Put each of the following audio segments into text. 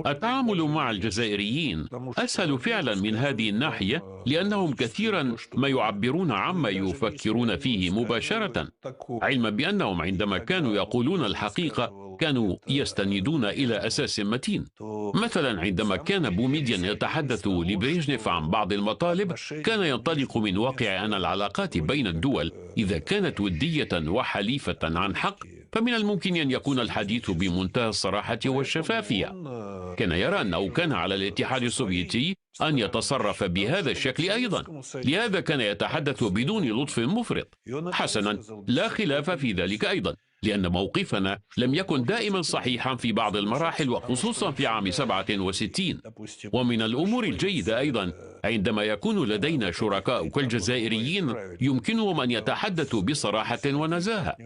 التعامل مع الجزائريين أسهل فعلا من هذه الناحية، لأنهم كثيرا ما يعبرون عما يفكرون فيه مباشرة، علما بأنهم عندما كانوا يقولون الحقيقة كانوا يستندون إلى أساس متين. مثلا عندما كان بوميديان يتحدث لبريجنيف عن بعض المطالب، كان ينطلق من واقع أن العلاقات بين الدول إذا كانت ودية وحليفة عن حق فمن الممكن أن يكون الحديث بمنتهى الصراحة والشفافية. كان يرى أنه كان على الاتحاد السوفيتي أن يتصرف بهذا الشكل أيضا، لهذا كان يتحدث بدون لطف مفرط. حسنا، لا خلاف في ذلك أيضا، لأن موقفنا لم يكن دائما صحيحا في بعض المراحل، وخصوصا في عام 67. ومن الأمور الجيدة أيضا عندما يكون لدينا شركاء كالجزائريين يمكنهم أن يتحدثوا بصراحة ونزاهة.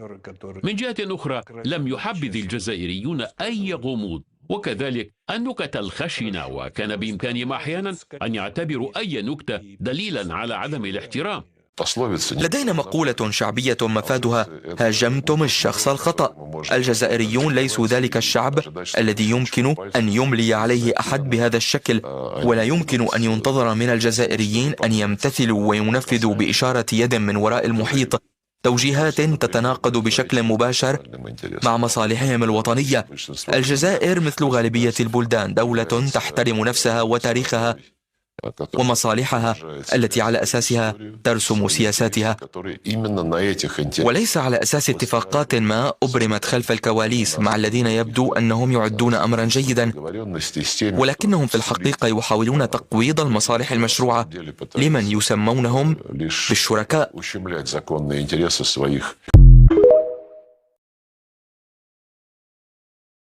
من جهة أخرى لم يحبذ الجزائريون أي غموض، وكذلك النكت الخشنة، وكان بإمكانهم أحيانا أن يعتبروا أي نكتة دليلا على عدم الاحترام. لدينا مقولة شعبية مفادها: هاجمتم الشخص الخطأ. الجزائريون ليسوا ذلك الشعب الذي يمكن أن يملي عليه أحد بهذا الشكل، ولا يمكن أن ينتظر من الجزائريين أن يمتثلوا وينفذوا بإشارة يد من وراء المحيط توجيهات تتناقض بشكل مباشر مع مصالحهم الوطنية. الجزائر مثل غالبية البلدان دولة تحترم نفسها وتاريخها ومصالحها التي على أساسها ترسم سياساتها، وليس على أساس اتفاقات ما أبرمت خلف الكواليس مع الذين يبدو أنهم يعدون أمرا جيدا، ولكنهم في الحقيقة يحاولون تقويض المصالح المشروعة لمن يسمونهم بالشركاء.